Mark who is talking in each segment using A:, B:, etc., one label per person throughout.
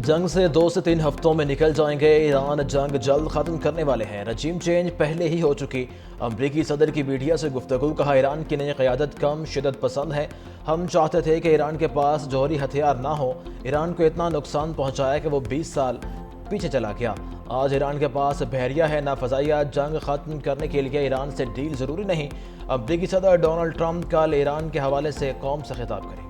A: जंग से 2 से 3 हफ्तों में निकल जाएंगे। ईरान जंग जल्द खत्म करने वाले हैं। रजीम चेंज पहले ही हो चुकी। अमरीकी सदर की मीडिया से गुफ्तगू। कहा, ईरान की नई क़यादत कम शिदत पसंद है। हम चाहते थे कि ईरान के पास जौहरी हथियार ना हो। ईरान को इतना नुकसान पहुंचाया कि वो 20 साल पीछे चला गया। आज ईरान के पास बहरिया है ना फ़ज़ाइया। जंग ख़त्म करने के लिए ईरान से डील ज़रूरी नहीं। अमरीकी सदर डोनाल्ड ट्रंप कल ईरान के हवाले से कौम से खिताब करेंगे।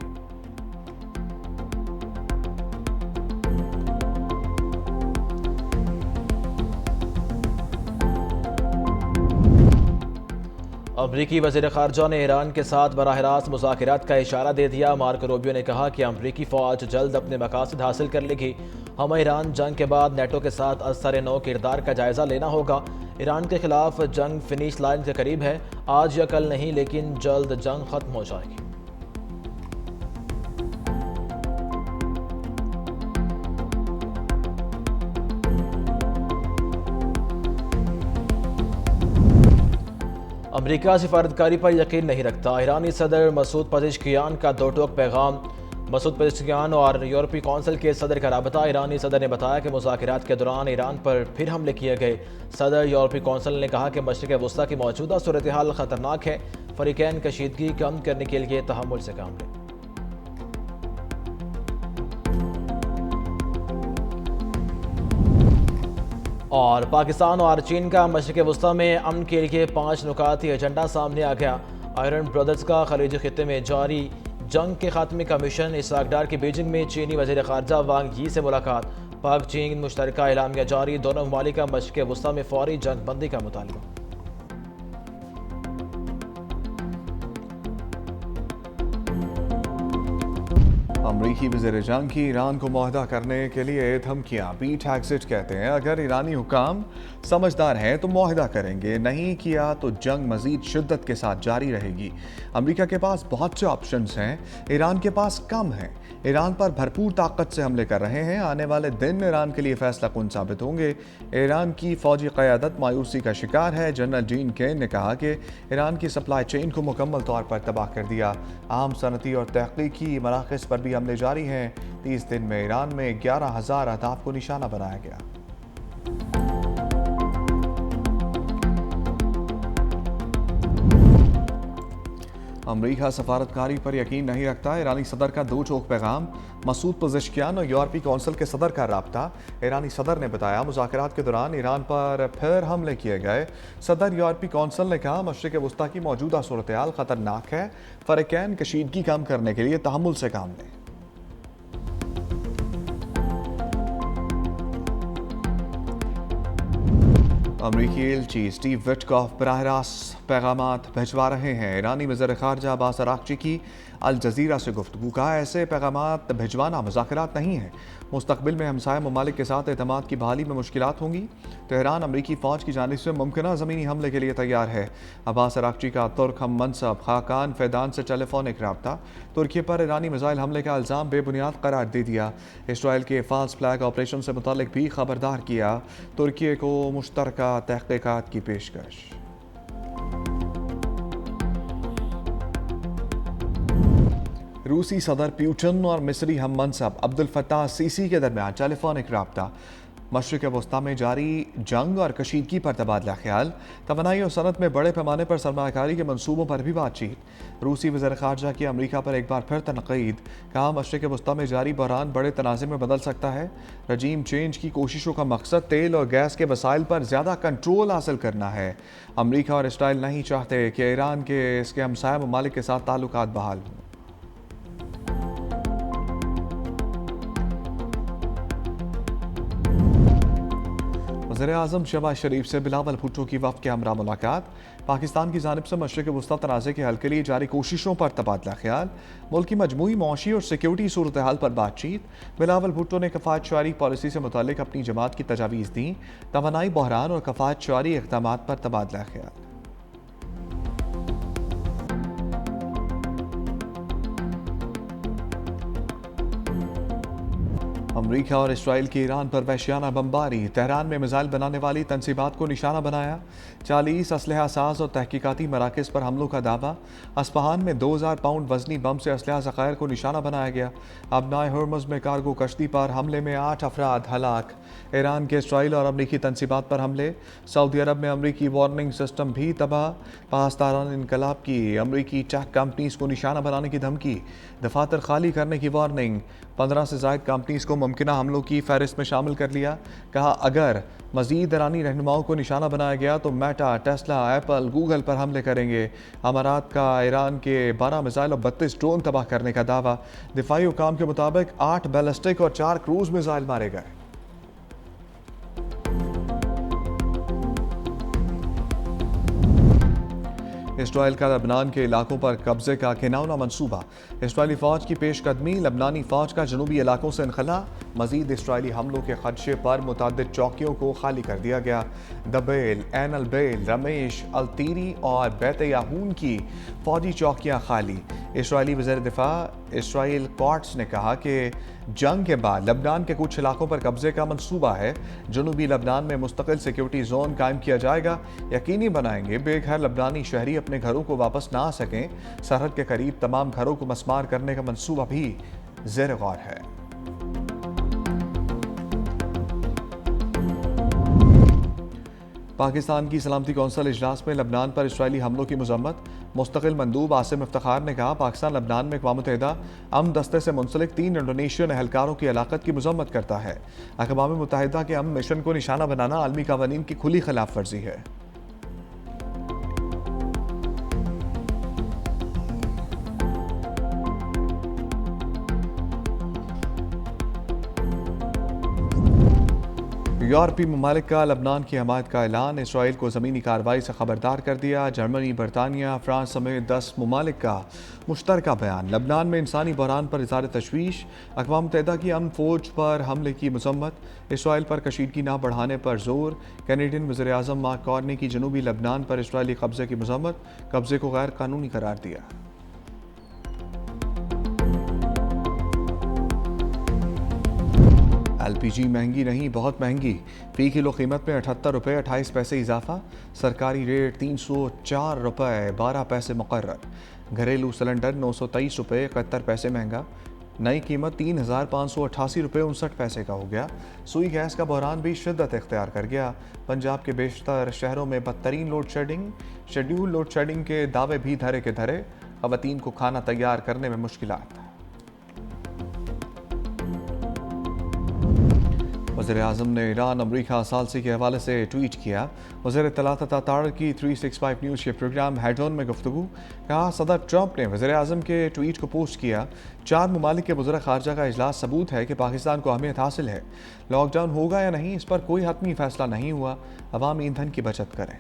A: अमरीकी वज़ीर ख़ारजा ने ईरान के साथ बराह रास्त मुज़ाकरात का इशारा दे दिया। मार्को रूबियो ने कहा कि अमरीकी फ़ौज जल्द अपने मकासद हासिल कर लेगी। हमें ईरान जंग के बाद नेटो के साथ असर नौ किरदार का जायज़ा लेना होगा। ईरान के खिलाफ जंग फिनिश लाइन के करीब है। आज या कल नहीं, लेकिन जल्द जंग ख़त्म हो जाएगी। अमरीका सिफारतकारी पर यकीन नहीं रखता। ईरानी सदर मसूद पज़ेश्कियान का दो टोक पैगाम। मसूद पज़ेश्कियान और यूरोपीय कौंसिल के सदर का राबता। ईरानी सदर ने बताया कि मुज़ाकरात के दौरान ईरान पर फिर हमले किए गए। सदर यूरोपीय कौंसिल ने कहा कि मशरिक़ वस्ता की मौजूदा सूरत हाल ख़तरनाक है। फ़रीक़ैन कशीदगी कम करने के लिए तहम्मुल से काम लें। और पाकिस्तान और चीन का मशरिक़ वस्ता में अमन के लिए 5 नुकाती एजेंडा सामने आ गया। आयरन ब्रदर्स का खलीजी खित्ते में जारी जंग के खात्मे का मिशन। इसहाक डार की बीजिंग में चीनी वज़ीर ख़ारजा वांग यी से मुलाकात। पाक चीन मुश्तरका एलामिया जारी। दोनों ममालिक का मशरिक़ वस्ता में फौरी जंग बंदी का मुतालबा।
B: अमरीकी वज़ीर जंग की ईरान को मुआहदा करने के लिए धमकियां। बीट एक्सिट कहते हैं, अगर ईरानी हुकाम समझदार हैं तो मुआहदा करेंगे, नहीं किया तो जंग मजीद शिद्दत के साथ जारी रहेगी। अमरीका के पास बहुत से ऑप्शंस हैं, ईरान के पास कम हैं। ईरान पर भरपूर ताकत से हमले कर रहे हैं। आने वाले दिन ईरान के लिए फैसला कुन साबित होंगे। ईरान की फौजी क़यादत मायूसी का शिकार है। जनरल जीन केन ने कहा कि ईरान की सप्लाई चेन को मुकम्मल तौर पर तबाह कर दिया। आम सनती और तहक़ीक़ी मराकज़ पर भी हमले जारी हैं। 30 दिन में ईरान में 11,000 अहदाफ को निशाना बनाया गया। अमरीका सफारतकारी पर यकीन नहीं रखता। ईरानी सदर का दो टोक पैगाम। मसूद पज़ेश्कियान और यूरोपीय कौंसिल के सदर का राब्ता। ईरानी सदर ने बताया, मुज़ाकरात के दौरान ईरान पर फिर हमले किए गए। सदर यूरोपीय कौंसिल ने कहा, मशरिक़ वस्ता की मौजूदा सूरत हाल ख़तरनाक है। फ़रीक़ैन कशीदगी कम करने के लिए तहम्मुल से काम लें। अमरीकी एलची स्टीव विटकॉफ बराह रास्त पैगामात भिजवा रहे हैं। ईरानी वज़ीर ख़ारजा अब्बास अराग़ची की अल जज़ीरा से गुफ्तगू। कहा, ऐसे पैगामात भिजवाना मुज़ाकरात नहीं है। मुस्तक़बिल में हमसाया ममालिक के साथ एतमाद की बहाली में मुश्किलात होंगी। तेहरान अमरीकी फ़ौज की जानिब से मुमकिन ज़मीनी हमले के लिए तैयार है। अब्बास अराग़ची का तुर्क हम मनसब खाकान फैदान से टेलीफोनिक रब्ता। तुर्की पर ईरानी मिसाइल हमले का इल्ज़ाम बेबुनियाद करार दे दिया। इसराइल के फ़ाल्स फ्लैग ऑपरेशन से मुताल्लिक़ भी खबरदार किया। तुर्की को मुश्तरका तहक़ीक़ात की पेशकश। रूसी सदर प्यूटन और मिस्री हम मनसब अब्दुल फत्ताह सीसी के दरमियान टेलीफोनिक रब्ता। मशरिक़ वस्ता में जारी जंग और कशीदगी पर तबादला ख्याल। तवानाई और सनत में बड़े पैमाने पर सरमायाकारी के मनसूबों पर भी बातचीत। रूसी वज़ीर ख़ारजा की अमरीका पर एक बार फिर तनक़ीद। कहा, मशरिक़ वस्ता में जारी बहरान बड़े तनाज़े में बदल सकता है। रजीम चेंज की कोशिशों का मकसद तेल और गैस के वसाइल पर ज़्यादा कंट्रोल हासिल करना है। अमरीका और इसराइल नहीं चाहते कि ईरान के इसके हमसाया ममालिक के साथ ताल्लुकात बहाल हों। वज़ीर-ए-आज़म शहबाज शरीफ से बिलावल भुट्टो की वफ़द के हमरा मुलाकात। पाकिस्तान की जानिब से मशरिक़ वस्ता तनाज़े के हल के लिए जारी कोशिशों पर तबादला ख्याल। मुल्क की मजमूई मौशी और सिक्योरिटी सूरत हाल पर बातचीत। बिलावल भुट्टो ने कफ़ायत शुआरी पॉलिसी से मुताल्लिक़ अपनी जमात की तजावीज़ दी। तवानाई बहरान और कफ़ायत शुआरी इक़दामात पर तबादला ख्याल। अमरीका और इसराइल की ईरान पर वहशियाना बमबारी, तेहरान में मिसाइल बनाने वाली तनसीबात को निशाना बनाया। 40 असलहा साज और तहकीकाती मराकज़ पर हमलों का दावा। अस्पहान में 2000 पाउंड वजनी बम से असलहा ज़खायर को निशाना बनाया गया। अबनाए हुर्मुज़ में कार्गो कश्ती पर हमले में 8 अफराद हलाक। ईरान के इसराइल और अमरीकी तनसीबात पर हमले। सऊदी अरब में अमरीकी वार्निंग सिस्टम भी तबाह। पाकिस्तान इनकलाब की अमरीकी टेक कंपनीज को निशाना बनाने की धमकी। दफातर खाली करने की वार्निंग। 15 से ज़ायद कंपनीज को मुमकिन हमलों की फहरिस्त में शामिल कर लिया। कहा अगर मजीद ईरानी रहनुमाओं को निशाना बनाया गया तो मेटा, टेस्ला, एप्पल, गूगल पर हमले करेंगे। अमारात का ईरान के 12 मिसाइल और 32 ड्रोन तबाह करने का दावा। दिफाई हुकाम के मुताबिक 8 बैलिस्टिक और 4 क्रूज मिसाइल मारे गए। इसराइल का लबनान के इलाकों पर कब्जे का घिनौना मंसूबा। इसराइली फ़ौज की पेशकदमी, लबनानी फ़ौज का जनूबी इलाकों से इनखला। मजीद इसराइली हमलों के खदशे पर मुतअद्दिद चौकियों को खाली कर दिया गया। दबेल, एन अलबेल, रमेश, अलतीरी और बैत याहून की फ़ौजी चौकियाँ खाली। इसराइली वज़ीर दिफा इसराइल कॉट्स ने कहा कि जंग के बाद लबनान के कुछ इलाकों पर कब्जे का मंसूबा है। जनूबी लबनान में मुस्तकिल सिक्योरिटी जोन कायम किया जाएगा। यकीनी बनाएंगे बेघर लबनानी शहरी अपने घरों को वापस ना आ सकें। सरहद के करीब तमाम घरों को मस्मार करने का मंसूबा भी ज़ेर गौर है। पाकिस्तान की सलामती कौंसिल इजलास में लबनान पर इसराइली हमलों की मजम्मत। मुस्तकिल मंदूब आसिम इफ्तिखार ने कहा पाकिस्तान लबनान में अक़वाम मुत्तहिदा अमन दस्ते से मुंसलिक 3 इंडोनेशियन एहलकारों की हलाकत की मजम्मत करता है। अक़वाम मुत्तहिदा के अमन मिशन को निशाना बनाना आलमी क़वानीन की खुली खिलाफ वर्जी है। यूरोपीय ममालिक का लबनान की हमायत का ऐलान। इसराइल को ज़मीनी कार्रवाई से खबरदार कर दिया। जर्मनी, बरतानिया, फ्रांस समेत 10 ममालिक का मुश्तरका बयान। लबनान में इंसानी बहरान पर इज़हार तशवीश। अक़वाम मुत्तहिदा की अमन फ़ौज पर हमले की मजम्मत। इसराइल पर कशीदगी न बढ़ाने पर जोर। कैनेडियन वज़ीर आज़म मार्क कार्नी की जनूबी लबनान पर इसराइली कब्जे की मजम्मत। कब्जे को गैर कानूनी करार दिया। LPG महंगी नहीं, बहुत महंगी। फ़ी किलो कीमत में 78 रुपये 28 पैसे इजाफा। सरकारी रेट 304 रुपये 12 पैसे मुकर्रर। घरेलू सिलेंडर 923 रुपये 71 पैसे महंगा। नई कीमत 3588 रुपये 59 पैसे का हो गया। सुई गैस का बहरान भी शिद्दत इख्तियार कर गया। पंजाब के बेशतर शहरों में बदतरीन load shedding. Schedule load shedding के दावे भी धरे के धरे। ख़वातीन को खाना तैयार करने में मुश्किलात। वज़ीर आज़म ने ईरान अमरीका सालसी के हवाले से ट्वीट किया। वज़ीर इत्तलात तातार की 365 न्यूज़ के प्रोग्राम हेड ऑन में गुफ्तगू। कहा सदर ट्रंप ने वज़ीर आज़म के ट्वीट को पोस्ट किया। 4 ममालिक के वज़ीर ख़ारजा का इजलास सबूत है कि पाकिस्तान को अहमियत हासिल है। लॉकडाउन होगा या नहीं इस पर कोई हतमी फैसला नहीं हुआ। अवामी ईंधन की बचत करें।